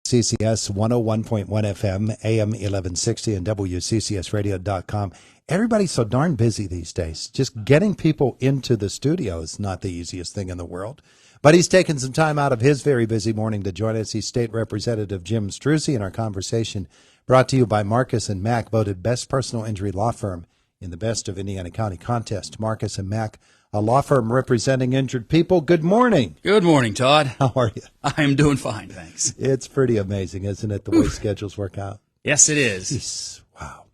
CCS 101.1 FM, AM 1160, and WCCSradio.com. Everybody's so darn busy these days. Just getting people into the studio is not the easiest thing in the world. But he's taken some time out of his very busy morning to join us. He's State Representative Jim Struzzi, in our conversation brought to you by Marcus & Mack, voted best personal injury law firm in the Best of Indiana County contest. Marcus & Mack, a law firm representing injured people. Good morning. Good morning, Todd. How are you? I am doing fine, thanks. It's pretty amazing, isn't it, the way schedules work out? Yes, it is. Jeez, wow.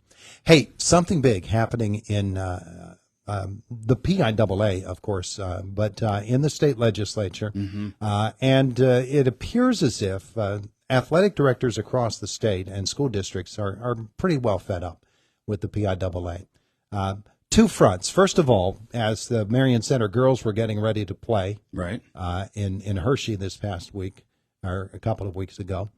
Hey, something big happening in the PIAA, of course, but in the state legislature. And it appears as if athletic directors across the state and school districts are pretty well fed up with the PIAA. Two fronts. First of all, as the Marion Center girls were getting ready to play Right. in Hershey this past week, or a couple of weeks ago,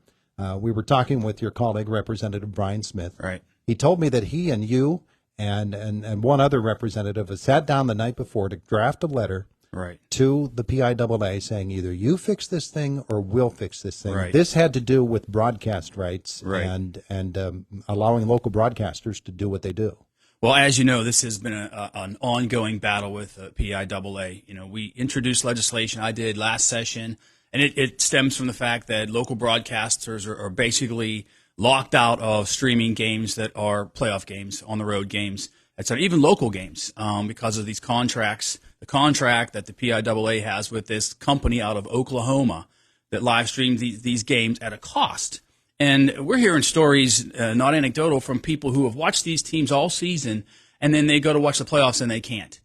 we were talking with your colleague, Representative Brian Smith. Right. He told me that he and you and one other representative had sat down the night before to draft a letter Right. to the PIAA saying either you fix this thing or we'll fix this thing. Right. This had to do with broadcast rights Right. and allowing local broadcasters to do what they do. Well, as you know, this has been an ongoing battle with PIAA. You know, we introduced legislation I did last session, and it stems from the fact that local broadcasters are basically locked out of streaming games that are playoff games, on-the-road games, etc., even local games, because of these contracts. The contract that the PIAA has with this company out of Oklahoma that live streams these games at a cost. And we're hearing stories, not anecdotal, from people who have watched these teams all season, and then they go to watch the playoffs and they can't.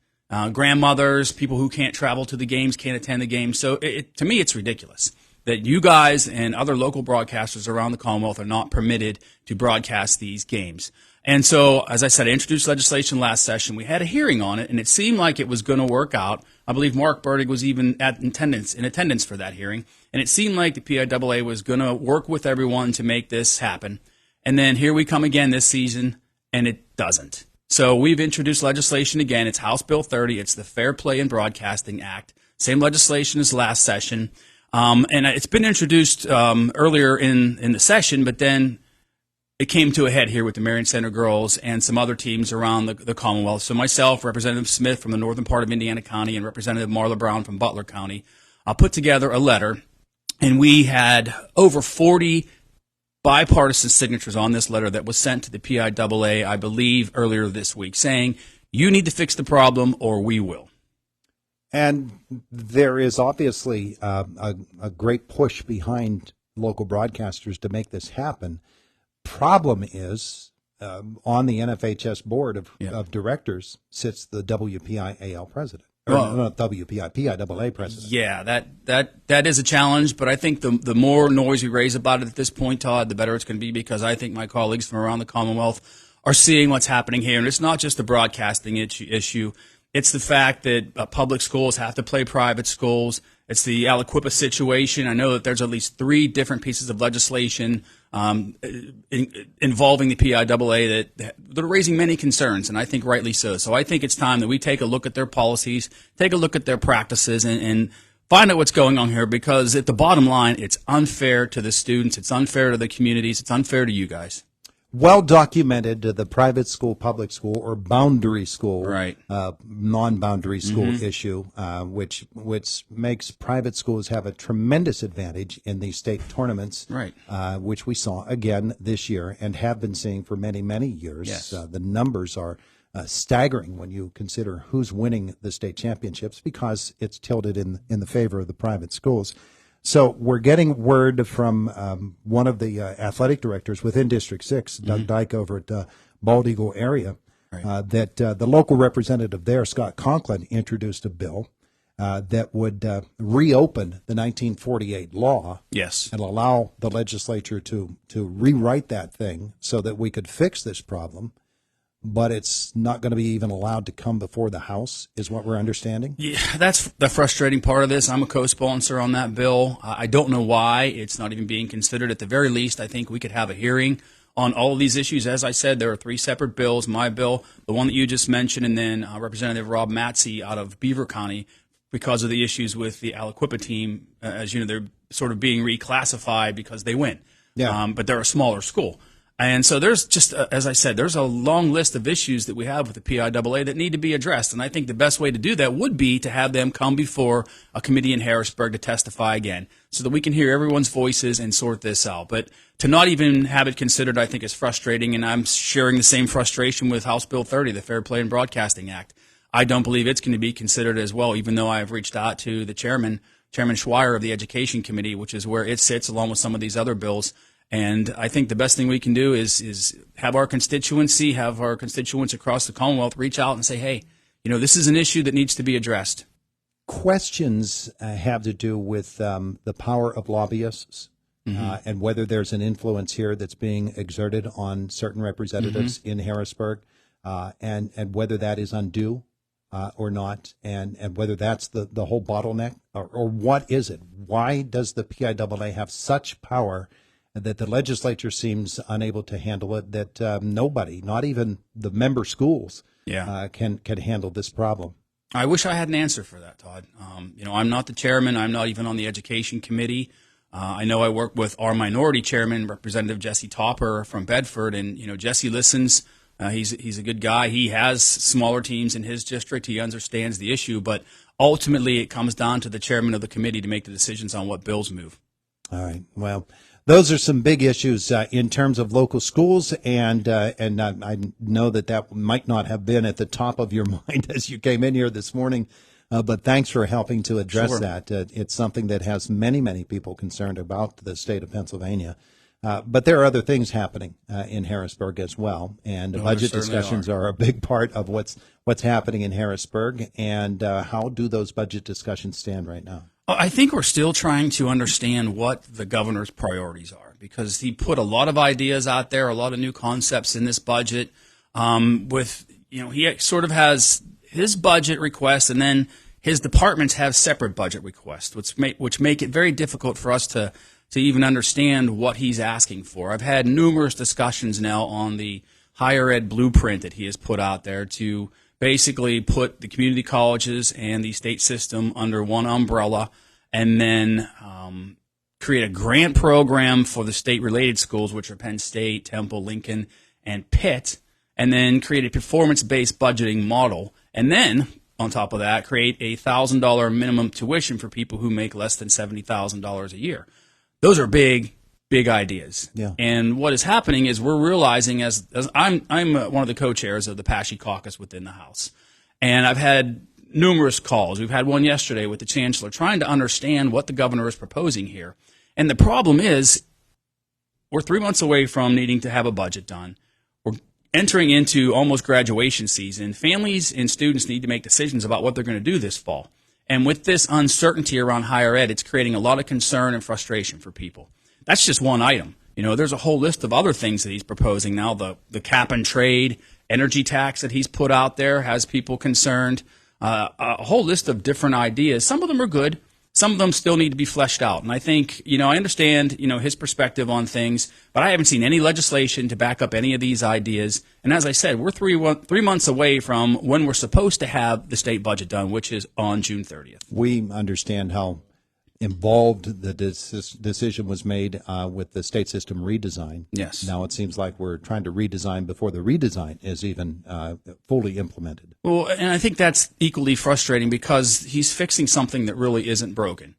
Grandmothers, people who can't travel to the games, can't attend the games. So to me, it's ridiculous that you guys and other local broadcasters around the Commonwealth are not permitted to broadcast these games. And so, as I said, I introduced legislation last session. We had a hearing on it, and it seemed like it was going to work out. I believe Mark Burdig was even in attendance for that hearing. And it seemed like the PIAA was going to work with everyone to make this happen. And then here we come again this season, and it doesn't. So we've introduced legislation again. It's House Bill 30. It's the Fair Play in Broadcasting Act. Same legislation as last session. And it's been introduced earlier in the session, but then it came to a head here with the Marion Center girls and some other teams around the Commonwealth. So myself, Representative Smith from the northern part of Indiana County, and Representative Marla Brown from Butler County put together a letter, and we had over 40 bipartisan signatures on this letter that was sent to the PIAA, I believe, earlier this week, saying, you need to fix the problem or we will. And there is obviously a great push behind local broadcasters to make this happen. Problem is, on the NFHS board of directors sits the WPIAL president. Or not PIAA president. Yeah, that is a challenge, but I think the more noise we raise about it at this point, Todd, the better it's going to be, because I think my colleagues from around the Commonwealth are seeing what's happening here. And it's not just the broadcasting issue. It's the fact that public schools have to play private schools. It's the Aliquippa situation. I know that there's at least 3 different pieces of legislation involving the PIAA that are raising many concerns, and I think rightly so. So I think it's time that we take a look at their policies, take a look at their practices, and find out what's going on here, because at the bottom line, it's unfair to the students, it's unfair to the communities, it's unfair to you guys. Well documented, the private school, public school, or boundary school, right. Non-boundary school issue, which makes private schools have a tremendous advantage in these state tournaments, right. Which we saw again this year and have been seeing for many, many years. Yes. The numbers are staggering when you consider who's winning the state championships, because it's tilted in the favor of the private schools. So we're getting word from one of the athletic directors within District 6, Doug Dyke over at Bald Eagle area, right. That the local representative there, Scott Conklin, introduced a bill that would reopen the 1948 law. Yes. And allow the legislature to rewrite that thing so that we could fix this problem. But it's not going to be even allowed to come before the House, is what we're understanding? Yeah, that's the frustrating part of this. I'm a co-sponsor on that bill. I don't know why it's not even being considered. At the very least, I think we could have a hearing on all of these issues. As I said, there are 3 separate bills. My bill, the one that you just mentioned, and then Representative Rob Matsey out of Beaver County, because of the issues with the Aliquippa team. As you know, they're sort of being reclassified because they win. Yeah. but they're a smaller school. And so there's just, as I said, there's a long list of issues that we have with the PIAA that need to be addressed. And I think the best way to do that would be to have them come before a committee in Harrisburg to testify again so that we can hear everyone's voices and sort this out. But to not even have it considered, I think, is frustrating. And I'm sharing the same frustration with House Bill 30, the Fair Play in Broadcasting Act. I don't believe it's going to be considered as well, even though I have reached out to the Chairman Schweier of the Education Committee, which is where it sits along with some of these other bills. And I think the best thing we can do is have our constituents across the Commonwealth reach out and say, hey, this is an issue that needs to be addressed. Questions have to do with the power of lobbyists and whether there's an influence here that's being exerted on certain representatives in Harrisburg and whether that is undue or not, and whether that's the whole bottleneck or what is it? Why does the PIAA have such power that the legislature seems unable to handle it, that nobody, not even the member schools, can handle this problem? I wish I had an answer for that, Todd. I'm not the chairman. I'm not even on the education committee. I know I work with our minority chairman, Representative Jesse Topper from Bedford, and Jesse listens. He's a good guy. He has smaller teams in his district. He understands the issue, but ultimately it comes down to the chairman of the committee to make the decisions on what bills move. All right. Well, those are some big issues in terms of local schools, and I know that might not have been at the top of your mind as you came in here this morning, but thanks for helping to address that. It's something that has many, many people concerned about the state of Pennsylvania. But there are other things happening in Harrisburg as well, and budget discussions are a big part of what's happening in Harrisburg. And how do those budget discussions stand right now? I think we're still trying to understand what the governor's priorities are, because he put a lot of ideas out there, a lot of new concepts in this budget. He sort of has his budget requests, and then his departments have separate budget requests, which make it very difficult for us to even understand what he's asking for. I've had numerous discussions now on the higher ed blueprint that he has put out there to basically put the community colleges and the state system under one umbrella, and then create a grant program for the state-related schools, which are Penn State, Temple, Lincoln, and Pitt, and then create a performance-based budgeting model, and then on top of that, create a $1,000 minimum tuition for people who make less than $70,000 a year. Those are big ideas. Yeah. And what is happening is we're realizing, as I'm one of the co-chairs of the PIAA caucus within the House, and I've had numerous calls. We've had one yesterday with the chancellor trying to understand what the governor is proposing here. And the problem is we're 3 months away from needing to have a budget done. We're entering into almost graduation season. Families and students need to make decisions about what they're going to do this fall. And with this uncertainty around higher ed, it's creating a lot of concern and frustration for people. That's just one item. There's a whole list of other things that he's proposing now. The cap and trade, energy tax that he's put out there has people concerned. A whole list of different ideas. Some of them are good. Some of them still need to be fleshed out. And I think, I understand, his perspective on things, but I haven't seen any legislation to back up any of these ideas. And as I said, we're 3 months away from when we're supposed to have the state budget done, which is on June 30th. We understand how involved the decision was made with the state system redesign. Yes. Now it seems like we're trying to redesign before the redesign is even fully implemented. Well, and I think that's equally frustrating because he's fixing something that really isn't broken.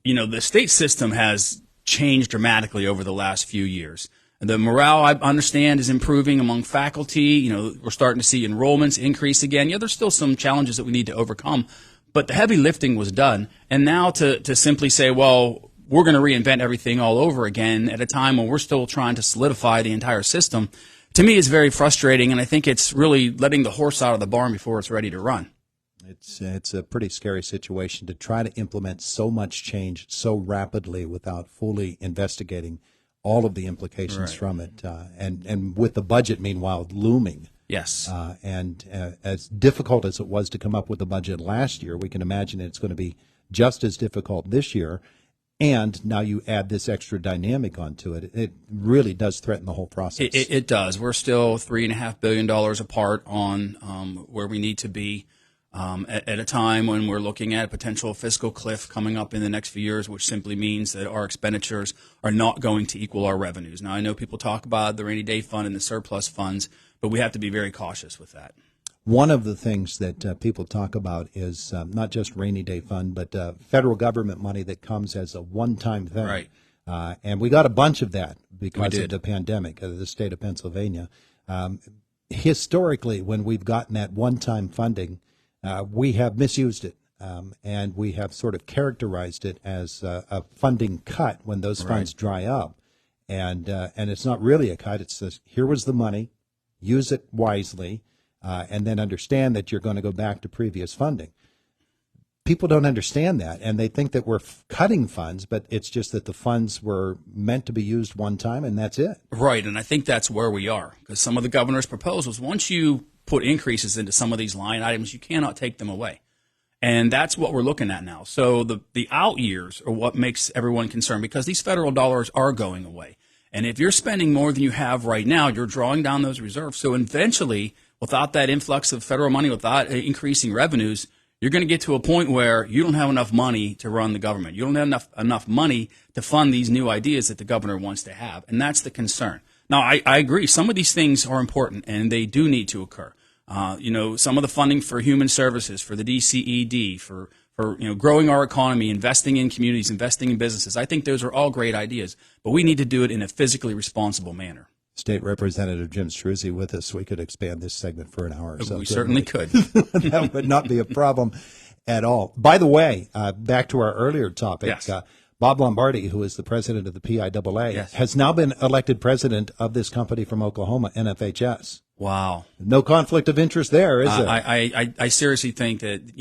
The state system has changed dramatically over the last few years. The morale, I understand, is improving among faculty. We're starting to see enrollments increase again. Yeah, there's still some challenges that we need to overcome. But the heavy lifting was done, and now to simply say, well, we're going to reinvent everything all over again at a time when we're still trying to solidify the entire system, to me is very frustrating, and I think it's really letting the horse out of the barn before it's ready to run. It's a pretty scary situation to try to implement so much change so rapidly without fully investigating all of the implications from it, and with the budget, meanwhile, looming. Yes. And as difficult as it was to come up with the budget last year, we can imagine it's going to be just as difficult this year. And now you add this extra dynamic onto it. It really does threaten the whole process. It does. We're still $3.5 billion apart on where we need to be. at a time when we're looking at a potential fiscal cliff coming up in the next few years, which simply means that our expenditures are not going to equal our revenues. Now, I know people talk about the rainy day fund and the surplus funds, but we have to be very cautious with that. One of the things that people talk about is not just rainy day fund, but federal government money that comes as a one-time thing. Right. And we got a bunch of that because of the pandemic, the state of Pennsylvania. Historically, when we've gotten that one-time funding, we have misused it, and we have sort of characterized it as a funding cut when those funds dry up. And it's not really a cut. It's just, here was the money, use it wisely, and then understand that you're going to go back to previous funding. People don't understand that, and they think that we're cutting funds, but it's just that the funds were meant to be used one time, and that's it. Right, and I think that's where we are, because some of the governor's proposals, once you put increases into some of these line items, you cannot take them away. And that's what we're looking at now. So the out years are what makes everyone concerned, because these federal dollars are going away. And if you're spending more than you have right now, you're drawing down those reserves. So eventually, without that influx of federal money, without increasing revenues, you're going to get to a point where you don't have enough money to run the government. You don't have enough money to fund these new ideas that the governor wants to have. And that's the concern. Now, I agree. Some of these things are important, and they do need to occur. Some of the funding for human services, for the DCED, for growing our economy, investing in communities, investing in businesses. I think those are all great ideas, but we need to do it in a physically responsible manner. State Representative Jim Struzzi with us. We could expand this segment for an hour or so. We certainly could. That would not be a problem at all. By the way, back to our earlier topic, yes. Bob Lombardi, who is the president of the PIAA, yes. has now been elected president of this company from Oklahoma, NFHS. Wow. No conflict of interest there, is there? I seriously think that,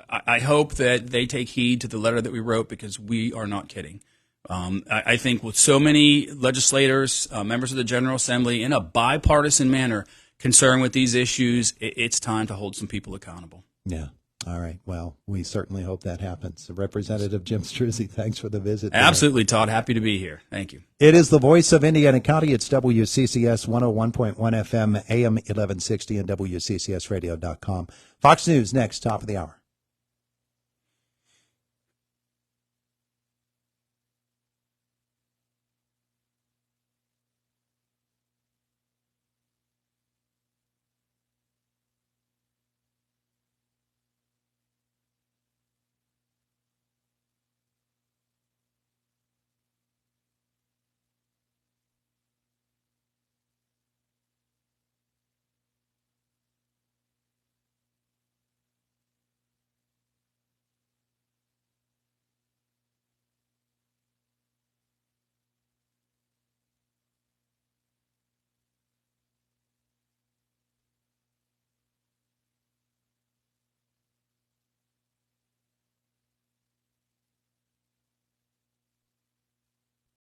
I hope that they take heed to the letter that we wrote, because we are not kidding. I think with so many legislators, members of the General Assembly, in a bipartisan manner concerned with these issues, it's time to hold some people accountable. Yeah. All right. Well, we certainly hope that happens. Representative Jim Struzzi, thanks for the visit. Absolutely, Todd. Happy to be here. Thank you. It is the voice of Indiana County. It's WCCS 101.1 FM, AM 1160, and WCCSradio.com. Fox News next, top of the hour.